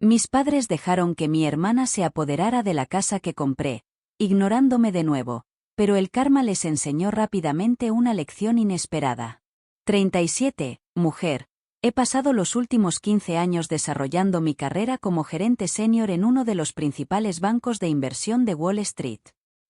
Mis padres dejaron que mi hermana se apoderara de la casa que compré, ignorándome de nuevo, pero el karma les enseñó rápidamente una lección inesperada. 37, mujer. He pasado los últimos 15 años desarrollando mi carrera como gerente senior en uno de los principales bancos de inversión de Wall Street.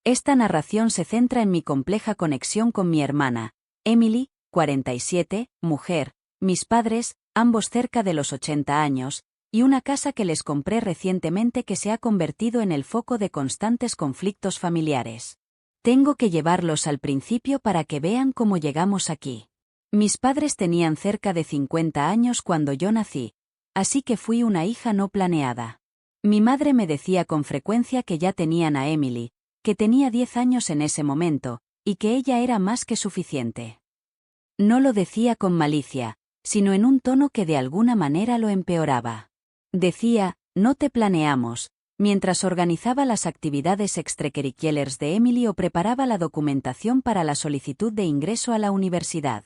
Esta narración se centra en mi compleja conexión con mi hermana, Emily, 47, mujer, mis padres, ambos cerca de los 80 años, y una casa que les compré recientemente que se ha convertido en el foco de constantes conflictos familiares. Tengo que llevarlos al principio para que vean cómo llegamos aquí. Mis padres tenían cerca de 50 años cuando yo nací, así que fui una hija no planeada. Mi madre me decía con frecuencia que ya tenían a Emily, que tenía 10 años en ese momento, y que ella era más que suficiente. No lo decía con malicia, sino en un tono que de alguna manera lo empeoraba. Decía, no te planeamos, mientras organizaba las actividades extracurriculares de Emily o preparaba la documentación para la solicitud de ingreso a la universidad.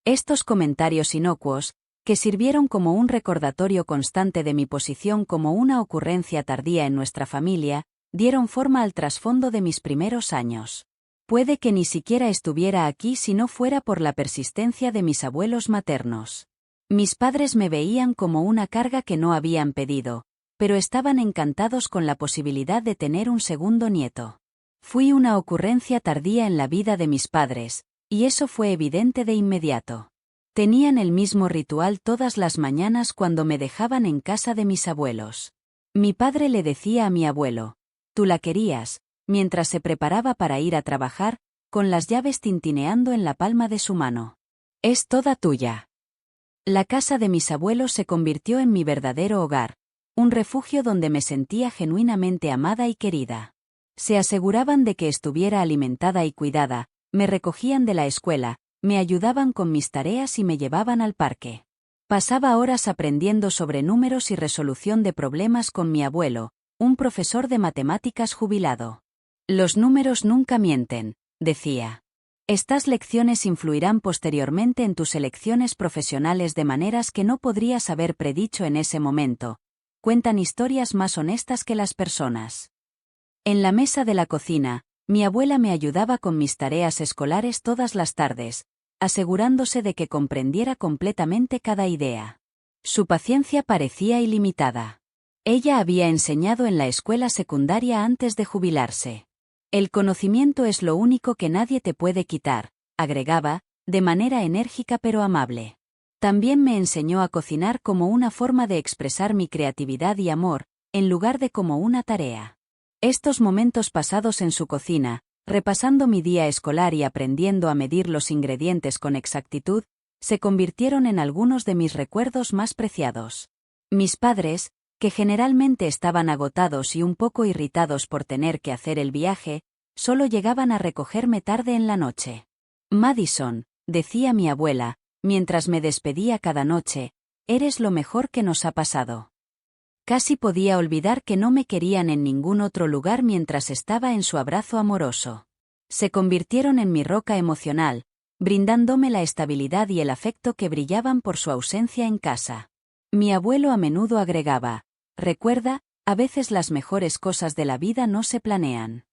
Estos comentarios inocuos, que sirvieron como un recordatorio constante de mi posición como una ocurrencia tardía en nuestra familia, dieron forma al trasfondo de mis primeros años. Puede que ni siquiera estuviera aquí si no fuera por la persistencia de mis abuelos maternos. Mis padres me veían como una carga que no habían pedido, pero estaban encantados con la posibilidad de tener un segundo nieto. Fui una ocurrencia tardía en la vida de mis padres, y eso fue evidente de inmediato. Tenían el mismo ritual todas las mañanas cuando me dejaban en casa de mis abuelos. Mi padre le decía a mi abuelo, «Tú la querías», mientras se preparaba para ir a trabajar, con las llaves tintineando en la palma de su mano. «Es toda tuya». La casa de mis abuelos se convirtió en mi verdadero hogar, un refugio donde me sentía genuinamente amada y querida. Se aseguraban de que estuviera alimentada y cuidada, me recogían de la escuela, me ayudaban con mis tareas y me llevaban al parque. Pasaba horas aprendiendo sobre números y resolución de problemas con mi abuelo, un profesor de matemáticas jubilado. Los números nunca mienten, decía. Estas lecciones influirán posteriormente en tus elecciones profesionales de maneras que no podrías haber predicho en ese momento. Cuentan historias más honestas que las personas. En la mesa de la cocina, mi abuela me ayudaba con mis tareas escolares todas las tardes, asegurándose de que comprendiera completamente cada idea. Su paciencia parecía ilimitada. Ella había enseñado en la escuela secundaria antes de jubilarse. El conocimiento es lo único que nadie te puede quitar, agregaba, de manera enérgica pero amable. También me enseñó a cocinar como una forma de expresar mi creatividad y amor, en lugar de como una tarea. Estos momentos pasados en su cocina, repasando mi día escolar y aprendiendo a medir los ingredientes con exactitud, se convirtieron en algunos de mis recuerdos más preciados. Mis padres, que generalmente estaban agotados y un poco irritados por tener que hacer el viaje, solo llegaban a recogerme tarde en la noche. Madison, decía mi abuela, mientras me despedía cada noche, eres lo mejor que nos ha pasado. Casi podía olvidar que no me querían en ningún otro lugar mientras estaba en su abrazo amoroso. Se convirtieron en mi roca emocional, brindándome la estabilidad y el afecto que brillaban por su ausencia en casa. Mi abuelo a menudo agregaba, recuerda, a veces las mejores cosas de la vida no se planean.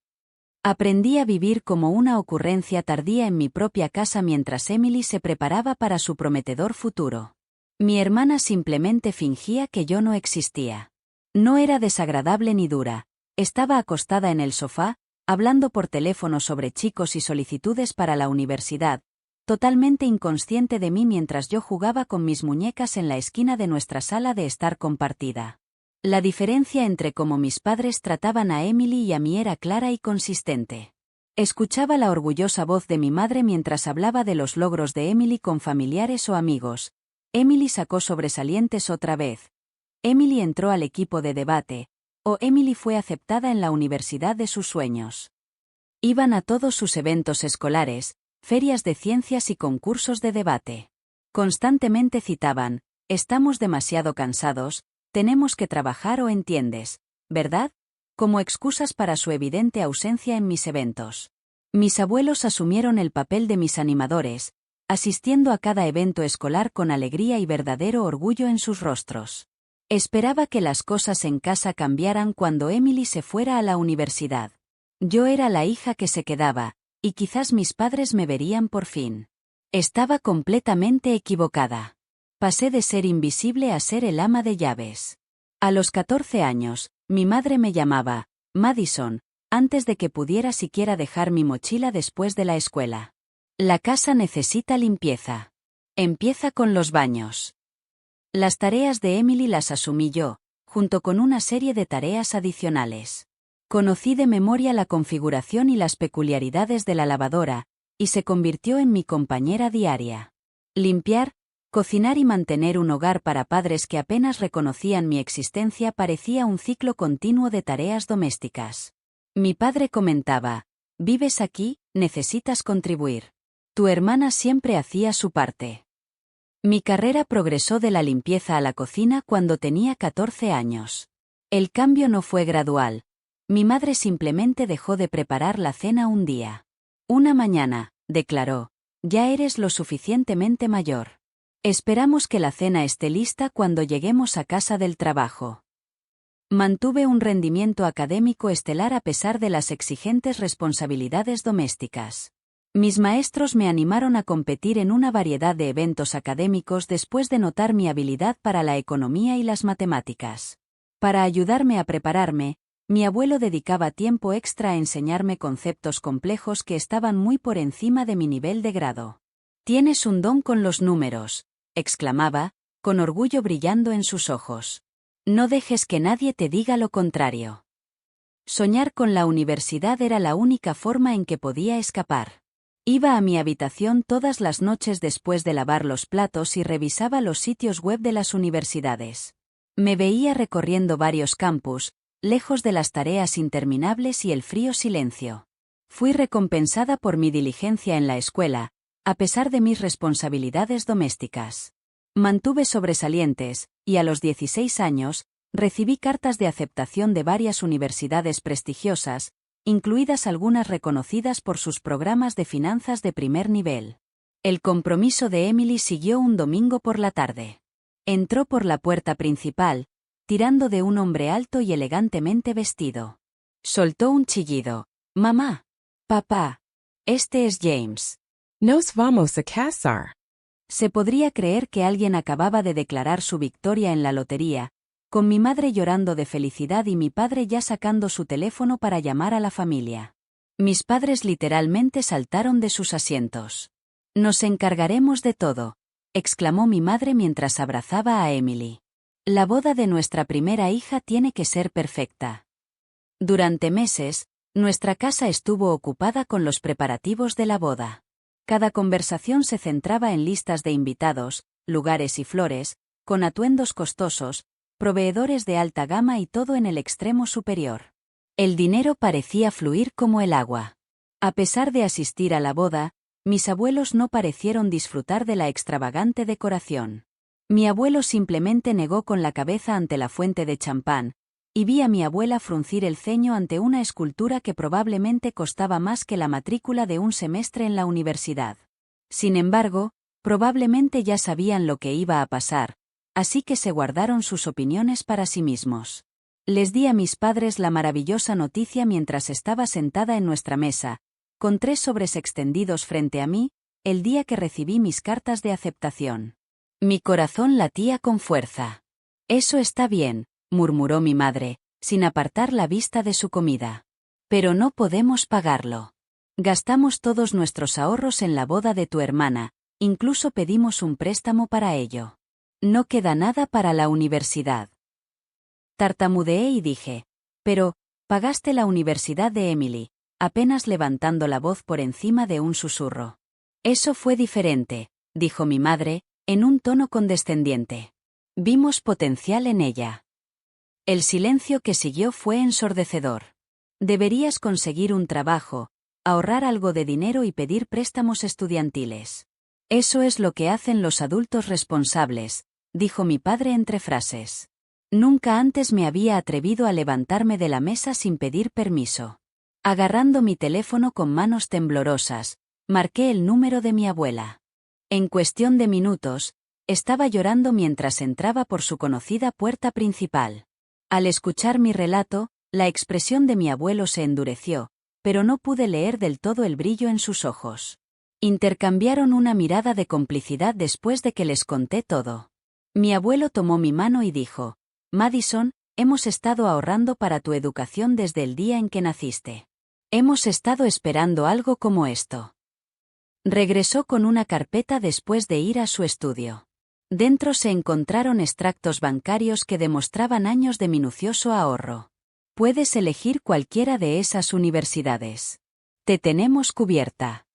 Aprendí a vivir como una ocurrencia tardía en mi propia casa mientras Emily se preparaba para su prometedor futuro. Mi hermana simplemente fingía que yo no existía. No era desagradable ni dura, estaba acostada en el sofá, hablando por teléfono sobre chicos y solicitudes para la universidad, totalmente inconsciente de mí mientras yo jugaba con mis muñecas en la esquina de nuestra sala de estar compartida. La diferencia entre cómo mis padres trataban a Emily y a mí era clara y consistente. Escuchaba la orgullosa voz de mi madre mientras hablaba de los logros de Emily con familiares o amigos. Emily sacó sobresalientes otra vez. Emily entró al equipo de debate, o Emily fue aceptada en la universidad de sus sueños. Iban a todos sus eventos escolares, ferias de ciencias y concursos de debate. Constantemente citaban, estamos demasiado cansados, tenemos que trabajar o entiendes, ¿verdad? Como excusas para su evidente ausencia en mis eventos. Mis abuelos asumieron el papel de mis animadores, asistiendo a cada evento escolar con alegría y verdadero orgullo en sus rostros. Esperaba que las cosas en casa cambiaran cuando Emily se fuera a la universidad. Yo era la hija que se quedaba, y quizás mis padres me verían por fin. Estaba completamente equivocada. Pasé de ser invisible a ser el ama de llaves. A los 14 años, mi madre me llamaba Madison, antes de que pudiera siquiera dejar mi mochila después de la escuela. La casa necesita limpieza. Empieza con los baños. Las tareas de Emily las asumí yo, junto con una serie de tareas adicionales. Conocí de memoria la configuración y las peculiaridades de la lavadora, y se convirtió en mi compañera diaria. Limpiar, cocinar y mantener un hogar para padres que apenas reconocían mi existencia parecía un ciclo continuo de tareas domésticas. Mi padre comentaba: «Vives aquí, necesitas contribuir. Tu hermana siempre hacía su parte». Mi carrera progresó de la limpieza a la cocina cuando tenía 14 años. El cambio no fue gradual. Mi madre simplemente dejó de preparar la cena un día. Una mañana, declaró: «Ya eres lo suficientemente mayor. Esperamos que la cena esté lista cuando lleguemos a casa del trabajo». Mantuve un rendimiento académico estelar a pesar de las exigentes responsabilidades domésticas. Mis maestros me animaron a competir en una variedad de eventos académicos después de notar mi habilidad para la economía y las matemáticas. Para ayudarme a prepararme, mi abuelo dedicaba tiempo extra a enseñarme conceptos complejos que estaban muy por encima de mi nivel de grado. «Tienes un don con los números», exclamaba, con orgullo brillando en sus ojos. «No dejes que nadie te diga lo contrario». Soñar con la universidad era la única forma en que podía escapar. Iba a mi habitación todas las noches después de lavar los platos y revisaba los sitios web de las universidades. Me veía recorriendo varios campus, lejos de las tareas interminables y el frío silencio. Fui recompensada por mi diligencia en la escuela, a pesar de mis responsabilidades domésticas. Mantuve sobresalientes, y a los 16 años, recibí cartas de aceptación de varias universidades prestigiosas, incluidas algunas reconocidas por sus programas de finanzas de primer nivel. El compromiso de Emily siguió un domingo por la tarde. Entró por la puerta principal, tirando de un hombre alto y elegantemente vestido. Soltó un chillido. «Mamá. Papá. Este es James». Nos vamos a casar. Se podría creer que alguien acababa de declarar su victoria en la lotería, con mi madre llorando de felicidad y mi padre ya sacando su teléfono para llamar a la familia. Mis padres literalmente saltaron de sus asientos. «Nos encargaremos de todo», exclamó mi madre mientras abrazaba a Emily. «La boda de nuestra primera hija tiene que ser perfecta». Durante meses, nuestra casa estuvo ocupada con los preparativos de la boda. Cada conversación se centraba en listas de invitados, lugares y flores, con atuendos costosos, proveedores de alta gama y todo en el extremo superior. El dinero parecía fluir como el agua. A pesar de asistir a la boda, mis abuelos no parecieron disfrutar de la extravagante decoración. Mi abuelo simplemente negó con la cabeza ante la fuente de champán, y vi a mi abuela fruncir el ceño ante una escultura que probablemente costaba más que la matrícula de un semestre en la universidad. Sin embargo, probablemente ya sabían lo que iba a pasar, así que se guardaron sus opiniones para sí mismos. Les di a mis padres la maravillosa noticia mientras estaba sentada en nuestra mesa, con 3 sobres extendidos frente a mí, el día que recibí mis cartas de aceptación. Mi corazón latía con fuerza. «Eso está bien», murmuró mi madre, sin apartar la vista de su comida. «Pero no podemos pagarlo. Gastamos todos nuestros ahorros en la boda de tu hermana, incluso pedimos un préstamo para ello. No queda nada para la universidad». Tartamudeé y dije: «Pero, pagaste la universidad de Emily», apenas levantando la voz por encima de un susurro. «Eso fue diferente», dijo mi madre, en un tono condescendiente. «Vimos potencial en ella». El silencio que siguió fue ensordecedor. «Deberías conseguir un trabajo, ahorrar algo de dinero y pedir préstamos estudiantiles. Eso es lo que hacen los adultos responsables», dijo mi padre entre frases. Nunca antes me había atrevido a levantarme de la mesa sin pedir permiso. Agarrando mi teléfono con manos temblorosas, marqué el número de mi abuela. En cuestión de minutos, Estaba llorando mientras entraba por su conocida puerta principal. Al escuchar mi relato, la expresión de mi abuelo se endureció, pero no pude leer del todo el brillo en sus ojos. Intercambiaron una mirada de complicidad después de que les conté todo. Mi abuelo tomó mi mano y dijo: Madison, hemos estado ahorrando para tu educación desde el día en que naciste. Hemos estado esperando algo como esto. Regresó con una carpeta después de ir a su estudio. Dentro se encontraron extractos bancarios que demostraban años de minucioso ahorro. Puedes elegir cualquiera de esas universidades. Te tenemos cubierta.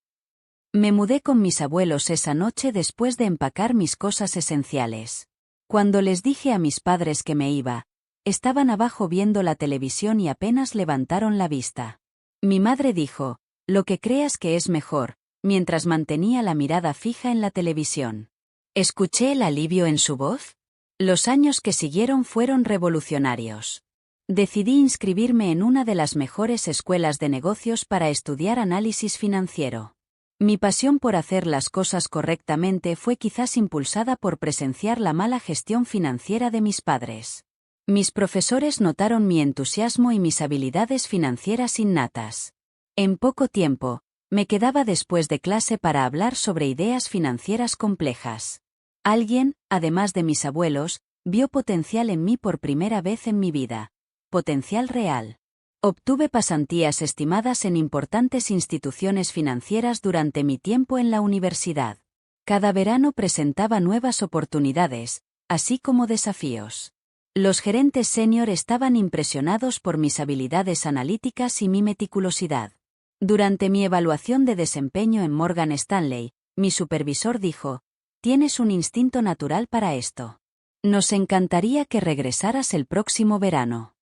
Me mudé con mis abuelos esa noche después de empacar mis cosas esenciales. Cuando les dije a mis padres que me iba, estaban abajo viendo la televisión y apenas levantaron la vista. Mi madre dijo: lo que creas que es mejor, mientras mantenía la mirada fija en la televisión. ¿Escuché el alivio en su voz? Los años que siguieron fueron revolucionarios. Decidí inscribirme en una de las mejores escuelas de negocios para estudiar análisis financiero. Mi pasión por hacer las cosas correctamente fue quizás impulsada por presenciar la mala gestión financiera de mis padres. Mis profesores notaron mi entusiasmo y mis habilidades financieras innatas. En poco tiempo, me quedaba después de clase para hablar sobre ideas financieras complejas. Alguien, además de mis abuelos, vio potencial en mí por primera vez en mi vida. Potencial real. Obtuve pasantías estimadas en importantes instituciones financieras durante mi tiempo en la universidad. Cada verano presentaba nuevas oportunidades, así como desafíos. Los gerentes senior estaban impresionados por mis habilidades analíticas y mi meticulosidad. Durante mi evaluación de desempeño en Morgan Stanley, mi supervisor dijo: tienes un instinto natural para esto. Nos encantaría que regresaras el próximo verano.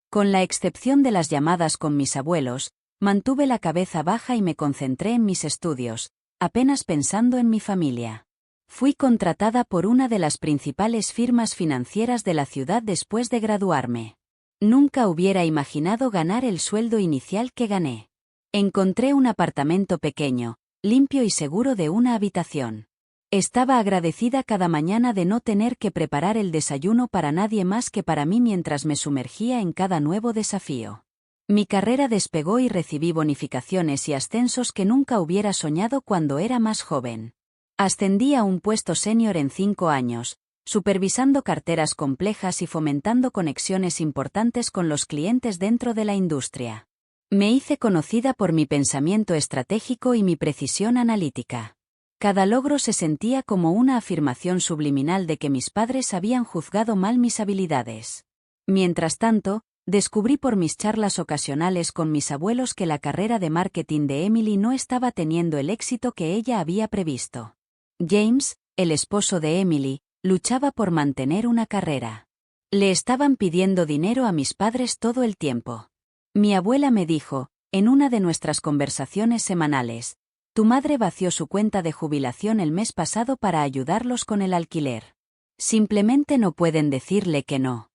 Con la excepción de las llamadas con mis abuelos, mantuve la cabeza baja y me concentré en mis estudios, apenas pensando en mi familia. Fui contratada por una de las principales firmas financieras de la ciudad después de graduarme. Nunca hubiera imaginado ganar el sueldo inicial que gané. Encontré un apartamento pequeño, limpio y seguro de una habitación. Estaba agradecida cada mañana de no tener que preparar el desayuno para nadie más que para mí mientras me sumergía en cada nuevo desafío. Mi carrera despegó y recibí bonificaciones y ascensos que nunca hubiera soñado cuando era más joven. Ascendí a un puesto senior en 5 años, supervisando carteras complejas y fomentando conexiones importantes con los clientes dentro de la industria. Me hice conocida por mi pensamiento estratégico y mi precisión analítica. Cada logro se sentía como una afirmación subliminal de que mis padres habían juzgado mal mis habilidades. Mientras tanto, descubrí por mis charlas ocasionales con mis abuelos que la carrera de marketing de Emily no estaba teniendo el éxito que ella había previsto. James, el esposo de Emily, luchaba por mantener una carrera. Le estaban pidiendo dinero a mis padres todo el tiempo. Mi abuela me dijo, en una de nuestras conversaciones semanales: tu madre vació su cuenta de jubilación el mes pasado para ayudarlos con el alquiler. Simplemente no pueden decirle que no.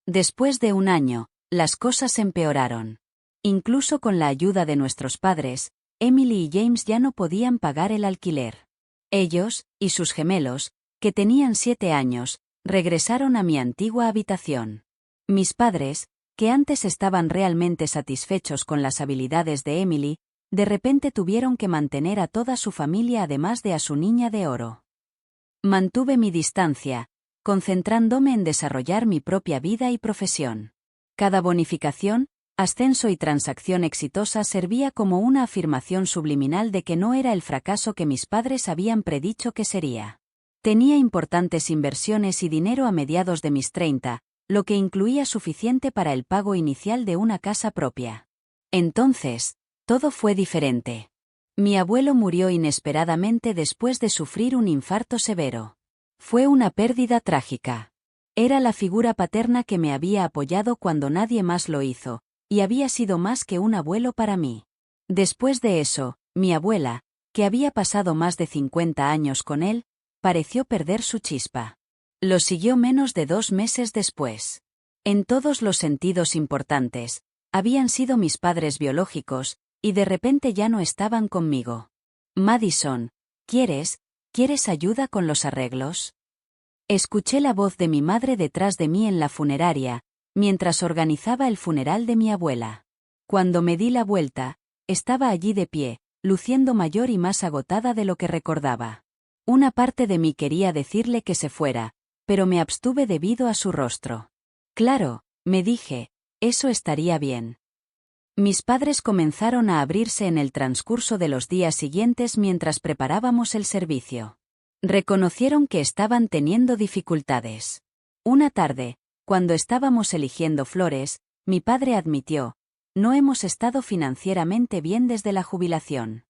Después de un año, las cosas empeoraron. Incluso con la ayuda de nuestros padres, Emily y James ya no podían pagar el alquiler. Ellos, y sus gemelos, que tenían 7 años, regresaron a mi antigua habitación. Mis padres, que antes estaban realmente satisfechos con las habilidades de Emily, de repente tuvieron que mantener a toda su familia además de a su niña de oro. Mantuve mi distancia, concentrándome en desarrollar mi propia vida y profesión. Cada bonificación, ascenso y transacción exitosa servía como una afirmación subliminal de que no era el fracaso que mis padres habían predicho que sería. Tenía importantes inversiones y dinero a mediados de mis 30, lo que incluía suficiente para el pago inicial de una casa propia. Entonces, todo fue diferente. Mi abuelo murió inesperadamente después de sufrir un infarto severo. Fue una pérdida trágica. Era la figura paterna que me había apoyado cuando nadie más lo hizo, y había sido más que un abuelo para mí. Después de eso, mi abuela, que había pasado más de 50 años con él, pareció perder su chispa. Lo siguió menos de 2 meses después. En todos los sentidos importantes, habían sido mis padres biológicos, y de repente ya no estaban conmigo. Madison, ¿quieres ¿Quieres ayuda con los arreglos? Escuché la voz de mi madre detrás de mí en la funeraria, mientras organizaba el funeral de mi abuela. Cuando me di la vuelta, estaba allí de pie, luciendo mayor y más agotada de lo que recordaba. Una parte de mí quería decirle que se fuera, pero me abstuve debido a su rostro. Claro, me dije, eso estaría bien. Mis padres comenzaron a abrirse en el transcurso de los días siguientes mientras preparábamos el servicio. Reconocieron que estaban teniendo dificultades. Una tarde, cuando estábamos eligiendo flores, mi padre admitió, no hemos estado financieramente bien desde la jubilación.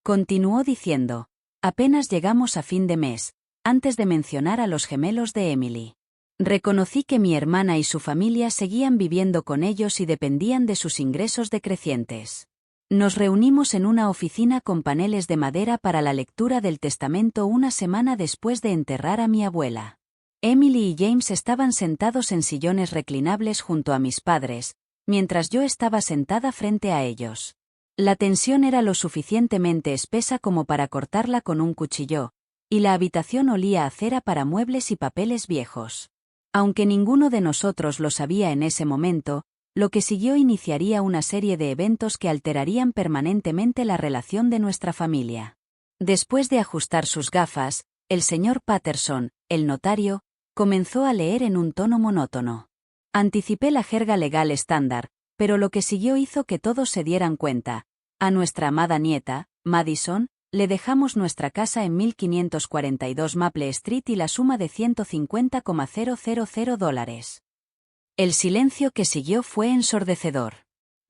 Continuó diciendo, apenas llegamos a fin de mes, antes de mencionar a los gemelos de Emily. Reconocí que mi hermana y su familia seguían viviendo con ellos y dependían de sus ingresos decrecientes. Nos reunimos en una oficina con paneles de madera para la lectura del testamento una semana después de enterrar a mi abuela. Emily y James estaban sentados en sillones reclinables junto a mis padres, mientras yo estaba sentada frente a ellos. La tensión era lo suficientemente espesa como para cortarla con un cuchillo, y la habitación olía a cera para muebles y papeles viejos. Aunque ninguno de nosotros lo sabía en ese momento, lo que siguió iniciaría una serie de eventos que alterarían permanentemente la relación de nuestra familia. Después de ajustar sus gafas, el señor Patterson, el notario, comenzó a leer en un tono monótono. Anticipé la jerga legal estándar, pero lo que siguió hizo que todos se dieran cuenta. A nuestra amada nieta, Madison, le dejamos nuestra casa en 1542 Maple Street y la suma de $150,000. El silencio que siguió fue ensordecedor.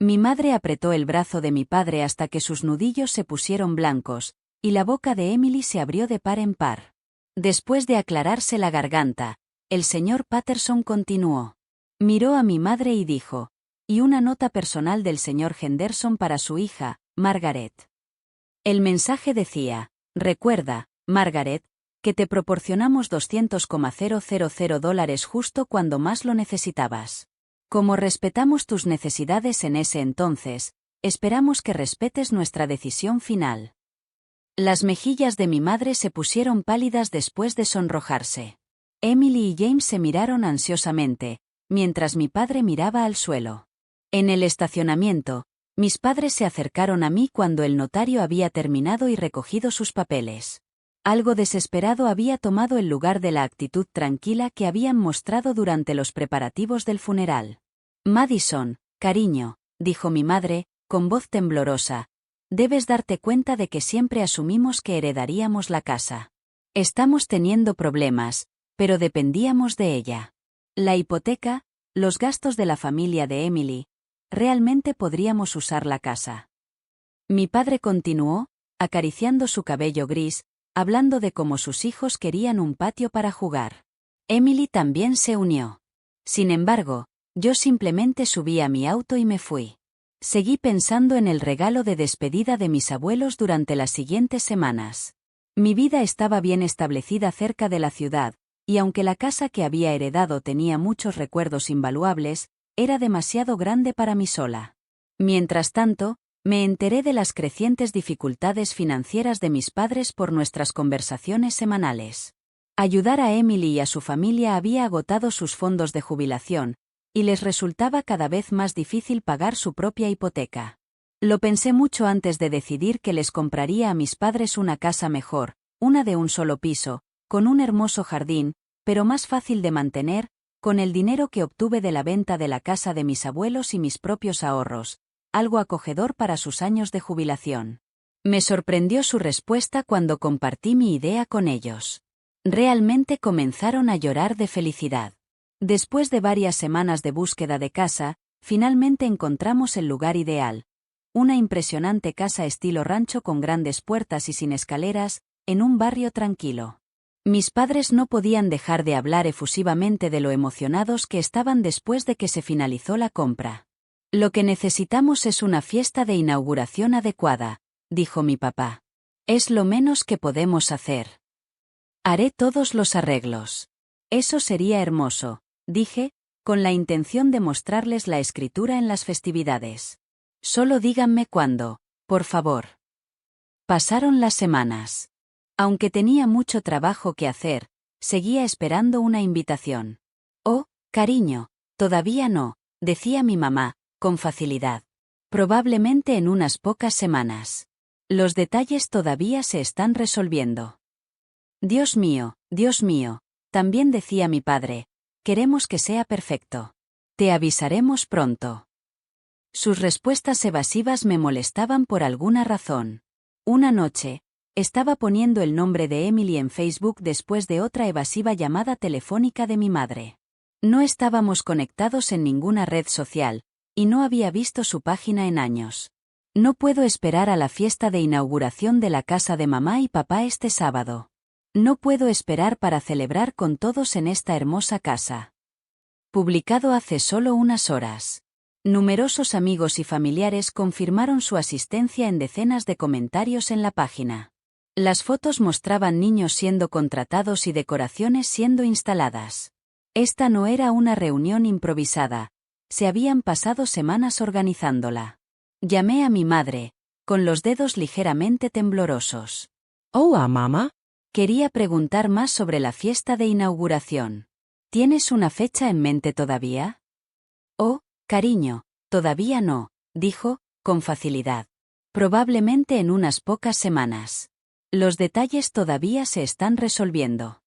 Mi madre apretó el brazo de mi padre hasta que sus nudillos se pusieron blancos, y la boca de Emily se abrió de par en par. Después de aclararse la garganta, el señor Patterson continuó. Miró a mi madre y dijo, y una nota personal del señor Henderson para su hija, Margaret. El mensaje decía, recuerda, Margaret, que te proporcionamos $200,000 justo cuando más lo necesitabas. Como respetamos tus necesidades en ese entonces, esperamos que respetes nuestra decisión final. Las mejillas de mi madre se pusieron pálidas después de sonrojarse. Emily y James se miraron ansiosamente, mientras mi padre miraba al suelo. En el estacionamiento, mis padres se acercaron a mí cuando el notario había terminado y recogido sus papeles. Algo desesperado había tomado el lugar de la actitud tranquila que habían mostrado durante los preparativos del funeral. Madison, cariño, dijo mi madre, con voz temblorosa, debes darte cuenta de que siempre asumimos que heredaríamos la casa. Estamos teniendo problemas, pero dependíamos de ella. La hipoteca, los gastos de la familia de Emily, realmente podríamos usar la casa. Mi padre continuó, acariciando su cabello gris, hablando de cómo sus hijos querían un patio para jugar. Emily también se unió. Sin embargo, yo simplemente subí a mi auto y me fui. Seguí pensando en el regalo de despedida de mis abuelos durante las siguientes semanas. Mi vida estaba bien establecida cerca de la ciudad, y aunque la casa que había heredado tenía muchos recuerdos invaluables, era demasiado grande para mí sola. Mientras tanto, me enteré de las crecientes dificultades financieras de mis padres por nuestras conversaciones semanales. Ayudar a Emily y a su familia había agotado sus fondos de jubilación, y les resultaba cada vez más difícil pagar su propia hipoteca. Lo pensé mucho antes de decidir que les compraría a mis padres una casa mejor, una de un solo piso, con un hermoso jardín, pero más fácil de mantener, con el dinero que obtuve de la venta de la casa de mis abuelos y mis propios ahorros, algo acogedor para sus años de jubilación. Me sorprendió su respuesta cuando compartí mi idea con ellos. Realmente comenzaron a llorar de felicidad. Después de varias semanas de búsqueda de casa, finalmente encontramos el lugar ideal. Una impresionante casa estilo rancho con grandes puertas y sin escaleras, en un barrio tranquilo. Mis padres no podían dejar de hablar efusivamente de lo emocionados que estaban después de que se finalizó la compra. Lo que necesitamos es una fiesta de inauguración adecuada, dijo mi papá. Es lo menos que podemos hacer. Haré todos los arreglos. Eso sería hermoso, dije, con la intención de mostrarles la escritura en las festividades. Solo díganme cuándo, por favor. Pasaron las semanas. Aunque tenía mucho trabajo que hacer, seguía esperando una invitación. Oh, cariño, todavía no, decía mi mamá, con facilidad. Probablemente en unas pocas semanas. Los detalles todavía se están resolviendo. Dios mío, también decía mi padre, queremos que sea perfecto. Te avisaremos pronto. Sus respuestas evasivas me molestaban por alguna razón. Una noche, estaba poniendo el nombre de Emily en Facebook después de otra evasiva llamada telefónica de mi madre. No estábamos conectados en ninguna red social, y no había visto su página en años. No puedo esperar a la fiesta de inauguración de la casa de mamá y papá este sábado. No puedo esperar para celebrar con todos en esta hermosa casa. Publicado hace solo unas horas. Numerosos amigos y familiares confirmaron su asistencia en decenas de comentarios en la página. Las fotos mostraban niños siendo contratados y decoraciones siendo instaladas. Esta no era una reunión improvisada. Se habían pasado semanas organizándola. Llamé a mi madre, con los dedos ligeramente temblorosos. Hola, mamá. Quería preguntar más sobre la fiesta de inauguración. ¿Tienes una fecha en mente todavía? Oh, cariño, todavía no, dijo, con facilidad. Probablemente en unas pocas semanas. Los detalles todavía se están resolviendo.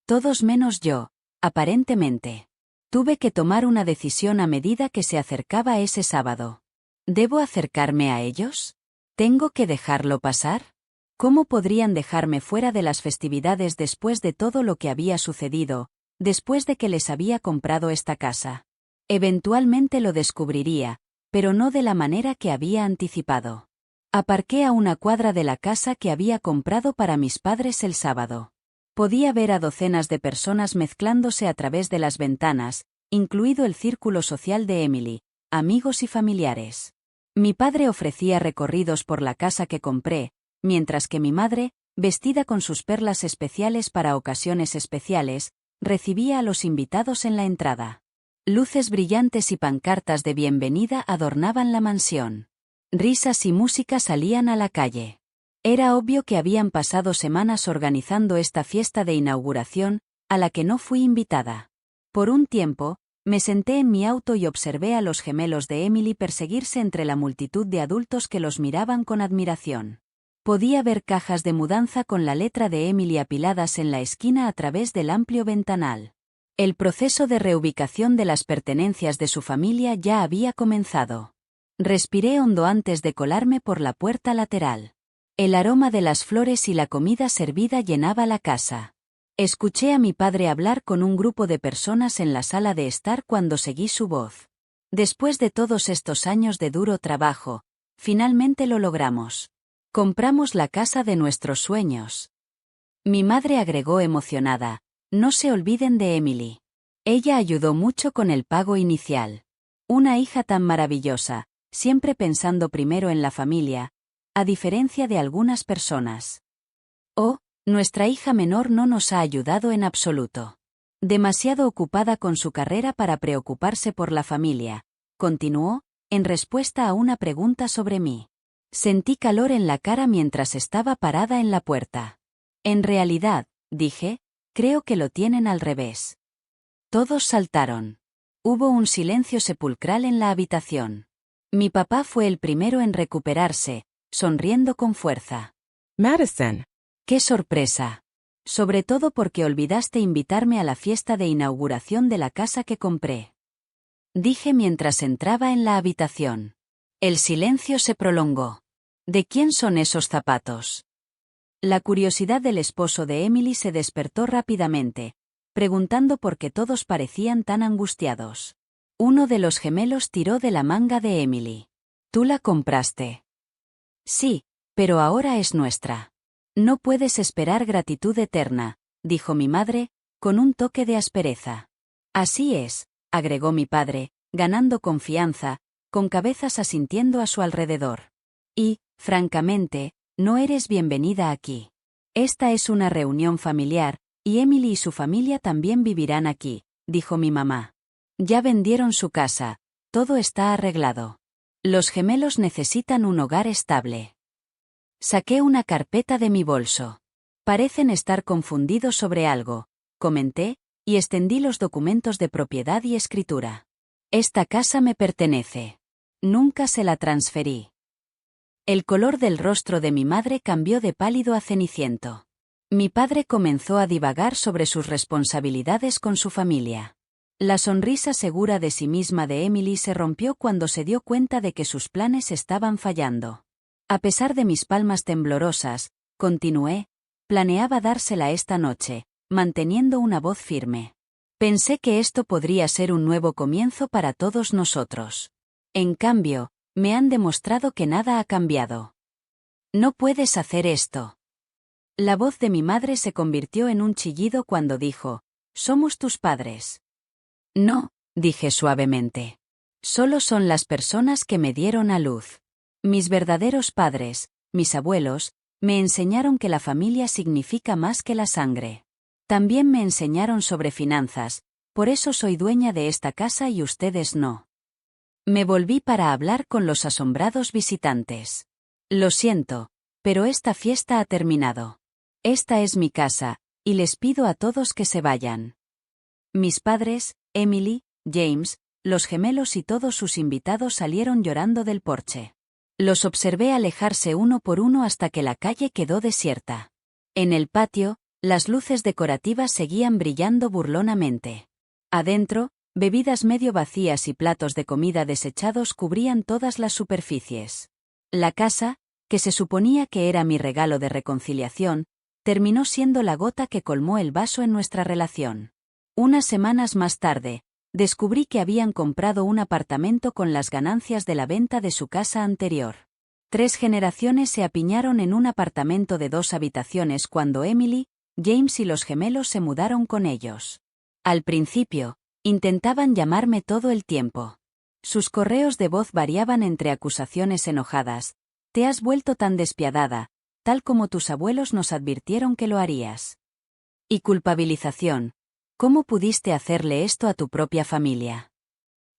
Todos menos yo, aparentemente. Tuve que tomar una decisión a medida que se acercaba ese sábado. ¿Debo acercarme a ellos? ¿Tengo que dejarlo pasar? ¿Cómo podrían dejarme fuera de las festividades después de todo lo que había sucedido, después de que les había comprado esta casa? Eventualmente lo descubriría, pero no de la manera que había anticipado. Aparqué a una cuadra de la casa que había comprado para mis padres el sábado. Podía ver a docenas de personas mezclándose a través de las ventanas, incluido el círculo social de Emily, amigos y familiares. Mi padre ofrecía recorridos por la casa que compré, mientras que mi madre, vestida con sus perlas especiales para ocasiones especiales, recibía a los invitados en la entrada. Luces brillantes y pancartas de bienvenida adornaban la mansión. Risas y música salían a la calle. Era obvio que habían pasado semanas organizando esta fiesta de inauguración, a la que no fui invitada. Por un tiempo, me senté en mi auto y observé a los gemelos de Emily perseguirse entre la multitud de adultos que los miraban con admiración. Podía ver cajas de mudanza con la letra de Emily apiladas en la esquina a través del amplio ventanal. El proceso de reubicación de las pertenencias de su familia ya había comenzado. Respiré hondo antes de colarme por la puerta lateral. El aroma de las flores y la comida servida llenaba la casa. Escuché a mi padre hablar con un grupo de personas en la sala de estar cuando seguí su voz. Después de todos estos años de duro trabajo, finalmente lo logramos. Compramos la casa de nuestros sueños. Mi madre agregó emocionada, no se olviden de Emily. Ella ayudó mucho con el pago inicial. Una hija tan maravillosa, siempre pensando primero en la familia, a diferencia de algunas personas. Oh, nuestra hija menor no nos ha ayudado en absoluto. Demasiado ocupada con su carrera para preocuparse por la familia, continuó, en respuesta a una pregunta sobre mí. Sentí calor en la cara mientras estaba parada en la puerta. En realidad, dije, creo que lo tienen al revés. Todos saltaron. Hubo un silencio sepulcral en la habitación. Mi papá fue el primero en recuperarse, sonriendo con fuerza. Madison. ¡Qué sorpresa! Sobre todo porque olvidaste invitarme a la fiesta de inauguración de la casa que compré. Dije mientras entraba en la habitación. El silencio se prolongó. ¿De quién son esos zapatos? La curiosidad del esposo de Emily se despertó rápidamente, preguntando por qué todos parecían tan angustiados. Uno de los gemelos tiró de la manga de Emily. ¿Tú la compraste? Sí, pero ahora es nuestra. No puedes esperar gratitud eterna, dijo mi madre, con un toque de aspereza. Así es, agregó mi padre, ganando confianza, con cabezas asintiendo a su alrededor. Y, francamente, no eres bienvenida aquí. Esta es una reunión familiar, y Emily y su familia también vivirán aquí, dijo mi mamá. Ya vendieron su casa, todo está arreglado. Los gemelos necesitan un hogar estable. Saqué una carpeta de mi bolso. Parecen estar confundidos sobre algo, comenté, y extendí los documentos de propiedad y escritura. Esta casa me pertenece. Nunca se la transferí. El color del rostro de mi madre cambió de pálido a ceniciento. Mi padre comenzó a divagar sobre sus responsabilidades con su familia. La sonrisa segura de sí misma de Emily se rompió cuando se dio cuenta de que sus planes estaban fallando. A pesar de mis palmas temblorosas, continué, planeaba dársela esta noche, manteniendo una voz firme. Pensé que esto podría ser un nuevo comienzo para todos nosotros. En cambio, me han demostrado que nada ha cambiado. No puedes hacer esto. La voz de mi madre se convirtió en un chillido cuando dijo, «Somos tus padres». No, dije suavemente. Solo son las personas que me dieron a luz. Mis verdaderos padres, mis abuelos, me enseñaron que la familia significa más que la sangre. También me enseñaron sobre finanzas, por eso soy dueña de esta casa y ustedes no. Me volví para hablar con los asombrados visitantes. Lo siento, pero esta fiesta ha terminado. Esta es mi casa, y les pido a todos que se vayan. Mis padres, Emily, James, los gemelos y todos sus invitados salieron llorando del porche. Los observé alejarse uno por uno hasta que la calle quedó desierta. En el patio, las luces decorativas seguían brillando burlonamente. Adentro, bebidas medio vacías y platos de comida desechados cubrían todas las superficies. La casa, que se suponía que era mi regalo de reconciliación, terminó siendo la gota que colmó el vaso en nuestra relación. Unas semanas más tarde, descubrí que habían comprado un apartamento con las ganancias de la venta de su casa anterior. 3 generaciones se apiñaron en un apartamento de 2 habitaciones cuando Emily, James y los gemelos se mudaron con ellos. Al principio, intentaban llamarme todo el tiempo. Sus correos de voz variaban entre acusaciones enojadas. «Te has vuelto tan despiadada, tal como tus abuelos nos advirtieron que lo harías». Y culpabilización. «¿Cómo pudiste hacerle esto a tu propia familia?».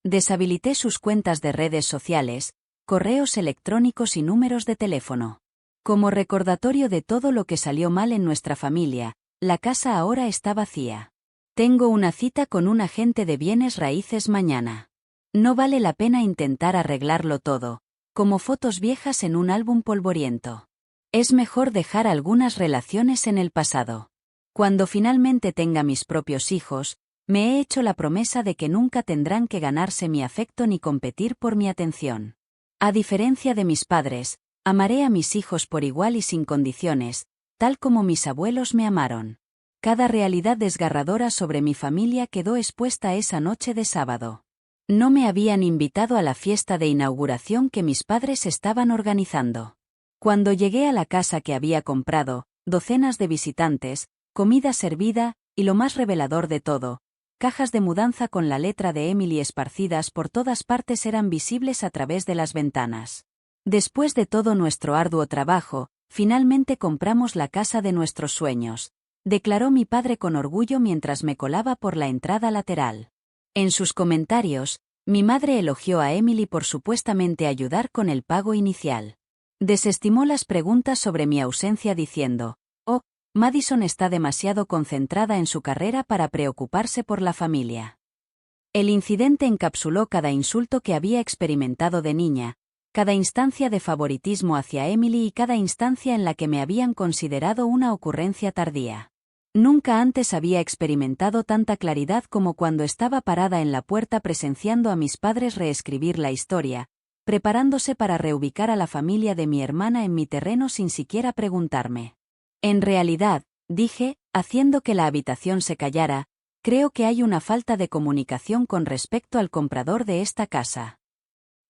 Deshabilité sus cuentas de redes sociales, correos electrónicos y números de teléfono. Como recordatorio de todo lo que salió mal en nuestra familia, la casa ahora está vacía. Tengo una cita con un agente de bienes raíces mañana. No vale la pena intentar arreglarlo todo, como fotos viejas en un álbum polvoriento. Es mejor dejar algunas relaciones en el pasado. Cuando finalmente tenga mis propios hijos, me he hecho la promesa de que nunca tendrán que ganarse mi afecto ni competir por mi atención. A diferencia de mis padres, amaré a mis hijos por igual y sin condiciones, tal como mis abuelos me amaron. Cada realidad desgarradora sobre mi familia quedó expuesta esa noche de sábado. No me habían invitado a la fiesta de inauguración que mis padres estaban organizando. Cuando llegué a la casa que había comprado, docenas de visitantes, comida servida, y lo más revelador de todo, cajas de mudanza con la letra de Emily esparcidas por todas partes eran visibles a través de las ventanas. Después de todo nuestro arduo trabajo, finalmente compramos la casa de nuestros sueños, declaró mi padre con orgullo mientras me colaba por la entrada lateral. En sus comentarios, mi madre elogió a Emily por supuestamente ayudar con el pago inicial. Desestimó las preguntas sobre mi ausencia diciendo, «Oh, Madison está demasiado concentrada en su carrera para preocuparse por la familia». El incidente encapsuló cada insulto que había experimentado de niña, cada instancia de favoritismo hacia Emily y cada instancia en la que me habían considerado una ocurrencia tardía. Nunca antes había experimentado tanta claridad como cuando estaba parada en la puerta presenciando a mis padres reescribir la historia, preparándose para reubicar a la familia de mi hermana en mi terreno sin siquiera preguntarme. En realidad, dije, haciendo que la habitación se callara, creo que hay una falta de comunicación con respecto al comprador de esta casa.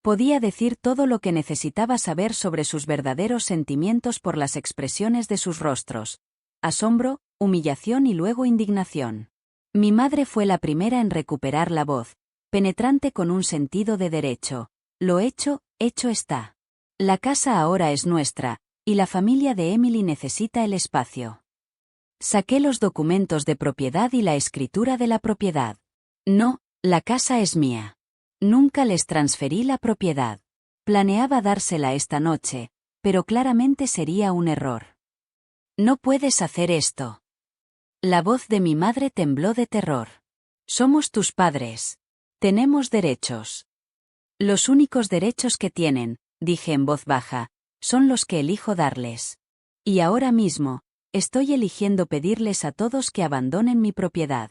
Podía decir todo lo que necesitaba saber sobre sus verdaderos sentimientos por las expresiones de sus rostros. Asombro, humillación y luego indignación. Mi madre fue la primera en recuperar la voz, penetrante con un sentido de derecho. Lo hecho, hecho está. La casa ahora es nuestra, y la familia de Emily necesita el espacio. Saqué los documentos de propiedad y la escritura de la propiedad. No, la casa es mía. Nunca les transferí la propiedad. Planeaba dársela esta noche, pero claramente sería un error. No puedes hacer esto. La voz de mi madre tembló de terror. Somos tus padres. Tenemos derechos. Los únicos derechos que tienen, dije en voz baja, son los que elijo darles. Y ahora mismo, estoy eligiendo pedirles a todos que abandonen mi propiedad.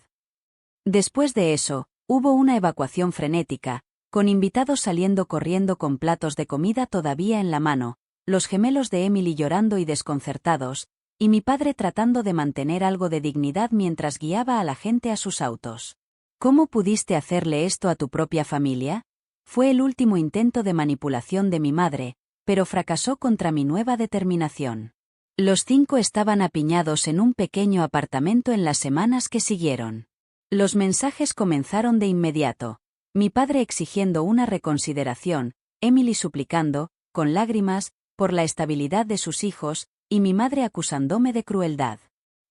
Después de eso, hubo una evacuación frenética, con invitados saliendo corriendo con platos de comida todavía en la mano, los gemelos de Emily llorando y desconcertados, y mi padre tratando de mantener algo de dignidad mientras guiaba a la gente a sus autos. ¿Cómo pudiste hacerle esto a tu propia familia? Fue el último intento de manipulación de mi madre, pero fracasó contra mi nueva determinación. Los 5 estaban apiñados en un pequeño apartamento en las semanas que siguieron. Los mensajes comenzaron de inmediato. Mi padre exigiendo una reconsideración, Emily suplicando, con lágrimas, por la estabilidad de sus hijos, y mi madre acusándome de crueldad.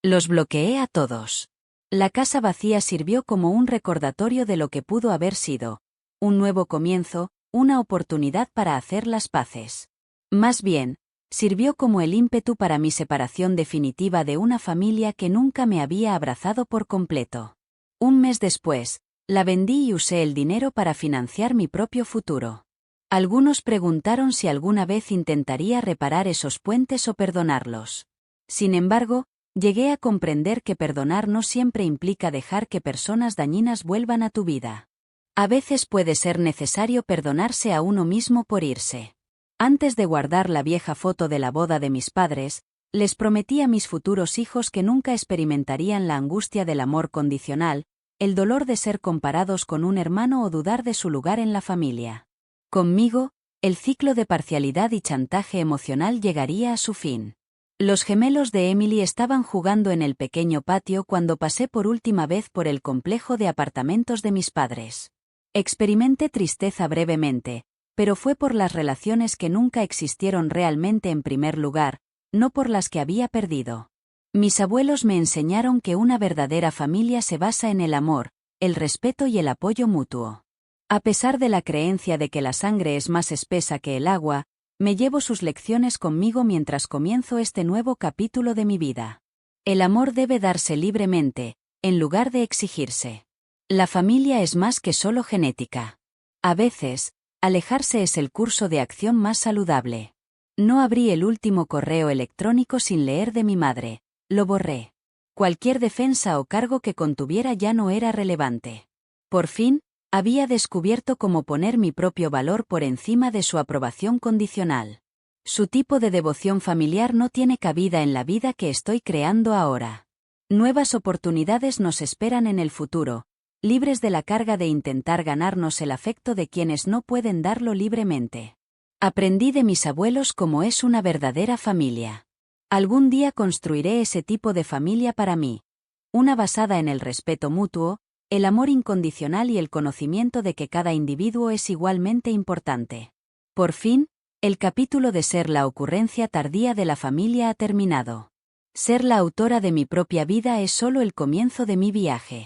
Los bloqueé a todos. La casa vacía sirvió como un recordatorio de lo que pudo haber sido. Un nuevo comienzo, una oportunidad para hacer las paces. Más bien, sirvió como el ímpetu para mi separación definitiva de una familia que nunca me había abrazado por completo. Un mes después, la vendí y usé el dinero para financiar mi propio futuro. Algunos preguntaron si alguna vez intentaría reparar esos puentes o perdonarlos. Sin embargo, llegué a comprender que perdonar no siempre implica dejar que personas dañinas vuelvan a tu vida. A veces puede ser necesario perdonarse a uno mismo por irse. Antes de guardar la vieja foto de la boda de mis padres, les prometí a mis futuros hijos que nunca experimentarían la angustia del amor condicional, el dolor de ser comparados con un hermano o dudar de su lugar en la familia. Conmigo, el ciclo de parcialidad y chantaje emocional llegaría a su fin. Los gemelos de Emily estaban jugando en el pequeño patio cuando pasé por última vez por el complejo de apartamentos de mis padres. Experimenté tristeza brevemente, pero fue por las relaciones que nunca existieron realmente en primer lugar, no por las que había perdido. Mis abuelos me enseñaron que una verdadera familia se basa en el amor, el respeto y el apoyo mutuo. A pesar de la creencia de que la sangre es más espesa que el agua, me llevo sus lecciones conmigo mientras comienzo este nuevo capítulo de mi vida. El amor debe darse libremente, en lugar de exigirse. La familia es más que solo genética. A veces, alejarse es el curso de acción más saludable. No abrí el último correo electrónico sin leer de mi madre. Lo borré. Cualquier defensa o cargo que contuviera ya no era relevante. Por fin, había descubierto cómo poner mi propio valor por encima de su aprobación condicional. Su tipo de devoción familiar no tiene cabida en la vida que estoy creando ahora. Nuevas oportunidades nos esperan en el futuro, libres de la carga de intentar ganarnos el afecto de quienes no pueden darlo libremente. Aprendí de mis abuelos cómo es una verdadera familia. Algún día construiré ese tipo de familia para mí. Una basada en el respeto mutuo, el amor incondicional y el conocimiento de que cada individuo es igualmente importante. Por fin, el capítulo de ser la ocurrencia tardía de la familia ha terminado. Ser la autora de mi propia vida es solo el comienzo de mi viaje.